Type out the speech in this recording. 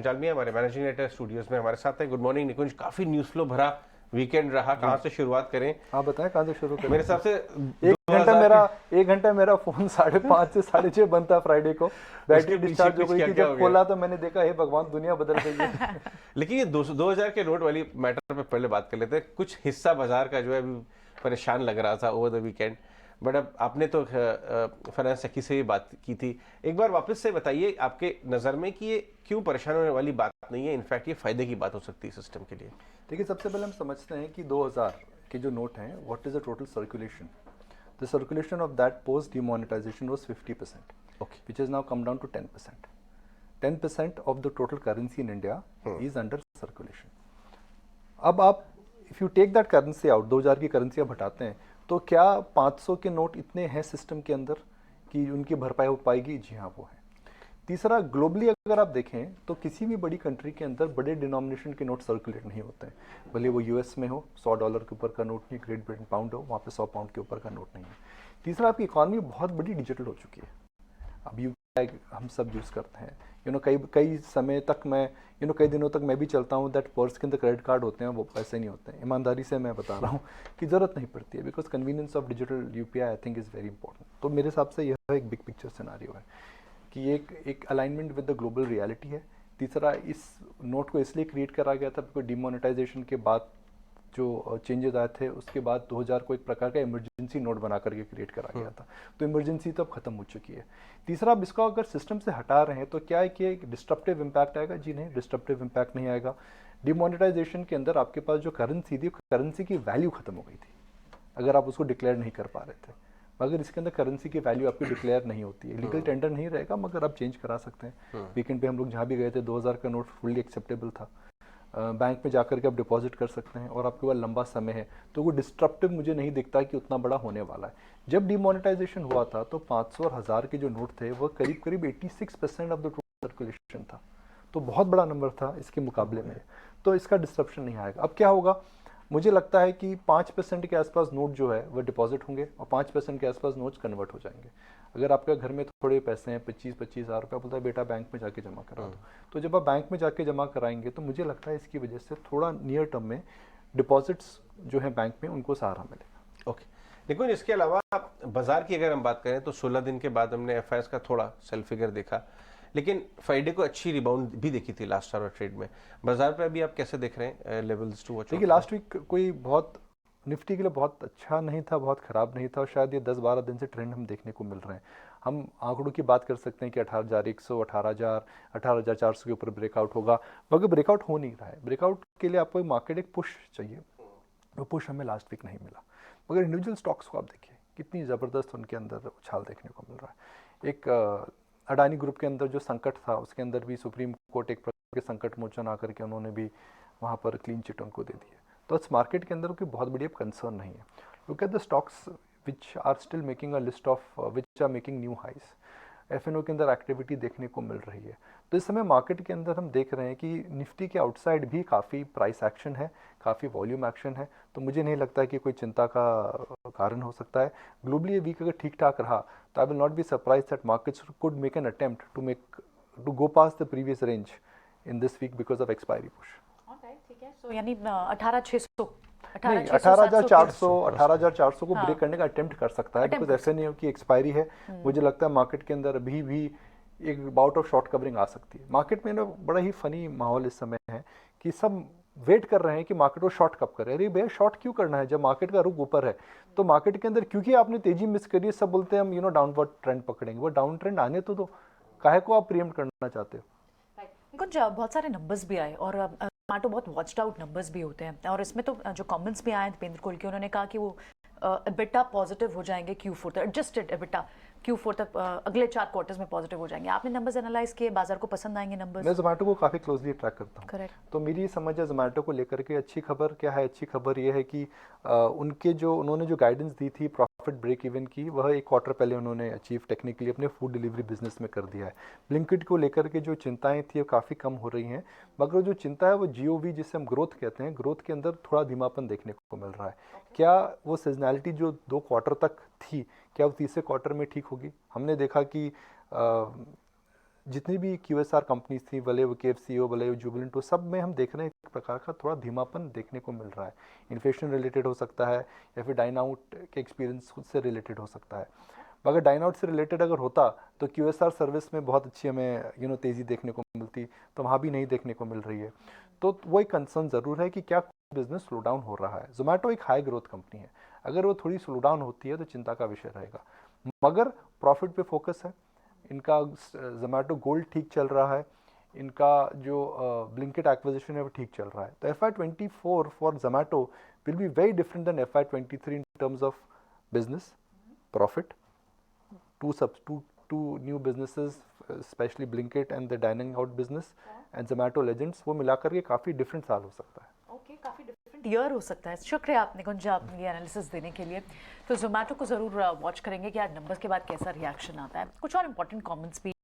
जालमिया हमारे managing director studios में हमारे साथ है। गुड मॉर्निंग निकुंज। काफी न्यूज फ्लो भरा वीकेंड रहा, कहाँ से शुरुआत करें? आप बताएं कहाँ से शुरू करें। मेरे हिसाब से एक घंटा मेरा फोन 5:30 से 6:30 बनता है फ्राइडे को। बैटरी डिस्चार्ज हो गई थी, जब खोला तो मैंने देखा हे भगवान दुनिया बदल गई है। लेकिन ये 2000 के नोट वाली मैटर पे पहले बात कर लेते हैं। कुछ हिस्सा बाजार का जो है अभी परेशान लग रहा था ओवर द वीकेंड, बट अब आपने तो फाइनेंस सेक्रेटरी से ये बात की थी। एक बार वापस से बताइए आपके नज़र में कि ये क्यों परेशान होने वाली बात नहीं है, इनफैक्ट ये फायदे की बात हो सकती है सिस्टम के लिए। देखिए, सबसे पहले हम समझते हैं कि 2000 के जो नोट हैं, what is the total circulation. The circulation of that post demonetisation was 50%, okay, which has now come down to 10%. 10% of the total currency in India is under circulation. अब आप if you take that currency out, 2000 की currency आप हटाते हैं, तो क्या 500 के note इतने हैं सिस्टम के अंदर कि उनकी भरपाई हो पाएगी? जी हाँ, वो है। तीसरा, ग्लोबली अगर आप देखें तो किसी भी बड़ी कंट्री के अंदर बड़े डिनोमिनेशन के नोट सर्कुलेट नहीं होते हैं। भले वो यूएस में हो, $100 के ऊपर का नोट नहीं, ग्रेट ब्रिटेन पाउंड हो, वहाँ पे 100 पाउंड के ऊपर का नोट नहीं है। तीसरा, आपकी इकॉनमी बहुत बड़ी डिजिटल हो चुकी है। अब यूपीआई हम सब यूज़ करते हैं। कई समय तक मैं कई दिनों तक मैं भी चलता हूँ, दैट पर्स के अंदर क्रेडिट कार्ड होते हैं, वो पैसे नहीं होते हैं। ईमानदारी से मैं बता रहा हूँ कि ज़रूरत नहीं पड़ती है, because convenience of digital UPI I think is very important. तो मेरे हिसाब से यह एक बिग पिक्चर सिनारियो है कि एक alignment with the global reality है। तीसरा, इस नोट को इसलिए क्रिएट करा गया था बिकॉज डिमोनेटाइजेशन के बाद जो चेंजेस आए थे, उसके बाद 2000 को एक प्रकार का इमरजेंसी नोट बना करके क्रिएट करा गया था। तो इमरजेंसी तो अब खत्म हो चुकी है। तीसरा, अब इसको अगर सिस्टम से हटा रहे हैं तो क्या है कि एक डिस्ट्रप्टिव इम्पैक्ट आएगा? जी नहीं, डिस्ट्रप्टिव इम्पैक्ट नहीं आएगा। डिमोनेटाइजेशन के अंदर आपके पास जो करेंसी थी, करेंसी की वैल्यू खत्म हो गई थी अगर आप उसको डिक्लेयर नहीं कर पा रहे थे। मगर इसके अंदर करेंसी की वैल्यू आपकी डिक्लेयर नहीं होती है। लीगल टेंडर नहीं रहेगा, मगर आप चेंज करा सकते हैं। वीकेंड पे हम लोग जहाँ भी गए थे, 2000 का नोट फुल्ली एक्सेप्टेबल था। बैंक में जाकर के आप डिपॉजिट कर सकते हैं और आपके पास लंबा समय है, तो वो डिस्ट्रप्टिव मुझे नहीं दिखता कि उतना बड़ा होने वाला है। जब डिमोनेटाइजेशन हुआ था तो 500 और 1000 के जो नोट थे वो करीब करीब 86% ऑफ द टोटल सर्कुलेशन था। तो बहुत बड़ा नंबर था इसके मुकाबले में। तो इसका डिस्ट्रप्शन नहीं आएगा। अब क्या होगा? मुझे लगता है कि 5% के आसपास नोट जो है वह डिपॉजिट होंगे और 5% के आसपास नोट्स कन्वर्ट हो जाएंगे। अगर आपके घर में थोड़े पैसे हैं, 25-25 हज़ार रुपये, बोलता है बेटा बैंक में जाके जमा करा दो, तो जब आप बैंक में जाके जमा कराएंगे तो मुझे लगता है इसकी वजह से थोड़ा नियर टर्म में डिपॉजिट्स जो है बैंक में उनको सहारा मिलेगा। ओके। लेकिन इसके अलावा बाजार की अगर हम बात करें तो 16 दिन के बाद हमने एफआईएस का थोड़ा सेल फिगर देखा, लेकिन फ्राइडे को अच्छी रिबाउंड भी देखी थी लास्ट आवर ट्रेड में। बाजार पे अभी आप कैसे देख रहे हैं लेवल्स टू वॉच? देखिए, लास्ट वीक कोई बहुत निफ्टी के लिए बहुत अच्छा नहीं था, बहुत ख़राब नहीं था, और शायद ये 10-12 दिन से ट्रेंड हम देखने को मिल रहे हैं। हम आंकड़ों की बात कर सकते हैं कि 18,100, 18,000, 18,400 के ऊपर ब्रेकआउट होगा, मगर ब्रेकआउट हो नहीं रहा है। ब्रेकआउट के लिए आपको मार्केट एक पुश चाहिए, वो पुश हमें लास्ट वीक नहीं मिला। मगर इंडिविजुअल स्टॉक्स को आप देखिए, कितनी ज़बरदस्त उनके अंदर उछाल देखने को मिल रहा है। एक अडानी ग्रुप के अंदर जो संकट था, उसके अंदर भी सुप्रीम कोर्ट एक प्रकार के संकट मोचन आकर के उन्होंने भी वहाँ पर क्लीन चिट उनको दे दी है। तो इस मार्केट के अंदर कोई बहुत बड़ी कंसर्न नहीं है। Look at the stocks which are still making a list of which are making new highs. FnO के अंदर एक्टिविटी देखने को मिल रही है। तो इस समय मार्केट के अंदर हम देख रहे हैं कि निफ्टी के आउटसाइड भी काफ़ी प्राइस एक्शन है, काफ़ी वॉल्यूम एक्शन है। तो मुझे नहीं लगता है कि कोई चिंता का कारण हो सकता है। ग्लोबली ये वीक अगर ठीक ठाक रहा तो I will not be surprise that markets could make an attempt to go past the previous range in this week because of expiry push. ठीक है, सो यानी 18,600 नहीं, 18,400 को ब्रेक करने का अटेम्प्ट कर सकता है, बिकॉज एफएनओ की एक्सपायरी है। मुझे लगता है मार्केट के अंदर अभी भी एक बाउट ऑफ शॉर्ट कवरिंग आ सकती है। मार्केट में ना बड़ा ही फनी माहौल इस समय है कि सब वेट कर रहे हैं कि मार्केट को शॉर्ट कब करे। अरे भैया, शॉर्ट क्यों करना है जब मार्केट का रुख ऊपर है? तो मार्केट के अंदर क्योंकि आपने तेजी मिस करी है, सब बोलते हैं हम डाउनवर्ड ट्रेंड पकड़ेंगे। वो डाउन ट्रेंड आने तो दो, काहे को आप प्रीएम्प्ट करना चाहते हो? कुछ बहुत सारे नंबर्स भी आए और जोमेटो बहुत वॉच्ड आउट नंबर्स भी होते हैं, और इसमें तो जो कमेंट्स भी आए दीपेंद्र कोल के, उन्होंने कहा कि वो एबिटा पॉजिटिव हो जाएंगे Q4 तक, एडजस्टेड एबिटा Q4 तक अगले 4 क्वार्टर्स में पॉजिटिव हो जाएंगे। आपने नंबर्स एनालाइज किए, बाजार को पसंद आएंगे नंबर्स? मैं जोमेटो को काफ़ी क्लोजली ट्रैक करता हूँ। करेक्ट। तो मेरी ये समझ है जोमेटो को लेकर के अच्छी खबर क्या है? अच्छी खबर ये है कि उन्होंने जो गाइडेंस दी थी प्रॉफिट ब्रेक इवन की, वह एक क्वार्टर पहले उन्होंने अचीव टेक्निकली अपने फूड डिलीवरी बिजनेस में कर दिया है। ब्लिंकिट को लेकर के जो चिंताएं थी वो काफ़ी कम हो रही हैं, मगर जो चिंता है वो GOV जिसे हम ग्रोथ कहते हैं, ग्रोथ के अंदर थोड़ा धीमापन देखने को मिल रहा है। क्या वो सीजनैलिटी जो 2 क्वार्टर तक थी, क्या वो तीसरे क्वार्टर में ठीक होगी? हमने देखा कि जितनी भी QSR कंपनीज थी, भले वो KFC हो, भले वो जुबिलेंट हो, सब में हम देख रहे हैं एक प्रकार का थोड़ा धीमापन देखने को मिल रहा है। इन्फ्लेशन रिलेटेड हो सकता है या फिर डाइन आउट के एक्सपीरियंस खुद से रिलेटेड हो सकता है। अगर डाइन आउट से रिलेटेड अगर होता तो QSR सर्विस में बहुत अच्छी हमें तेज़ी देखने को मिलती, तो वहाँ भी नहीं देखने को मिल रही है। तो वो एक कंसर्न ज़रूर है कि क्या बिजनेस स्लो डाउन हो रहा है। जोमेटो एक हाई ग्रोथ कंपनी है, अगर वो थोड़ी स्लो डाउन होती है तो चिंता का विषय रहेगा, मगर प्रॉफिट पे फोकस है इनका। जोमेटो गोल्ड ठीक चल रहा है, इनका जो ब्लिंकिट एक्विजिशन है वो ठीक चल रहा है। तो FY24 for Zomato will be very different than FY23 in terms of business profit. two new businesses, especially Blinkit and the dining out business and Zomato Legends, वो मिलाकर के काफ़ी डिफरेंट साल हो सकता है। ओके, काफ़ी डिफरेंट ईयर हो सकता है। शुक्रिया आपने गुंजा अपनी ये एनालिसिस देने के लिए। तो जोमेटो को ज़रूर वॉच करेंगे कि आज नंबर्स के बाद कैसा रिएक्शन आता है। कुछ और इंपॉर्टेंट कमेंट्स भी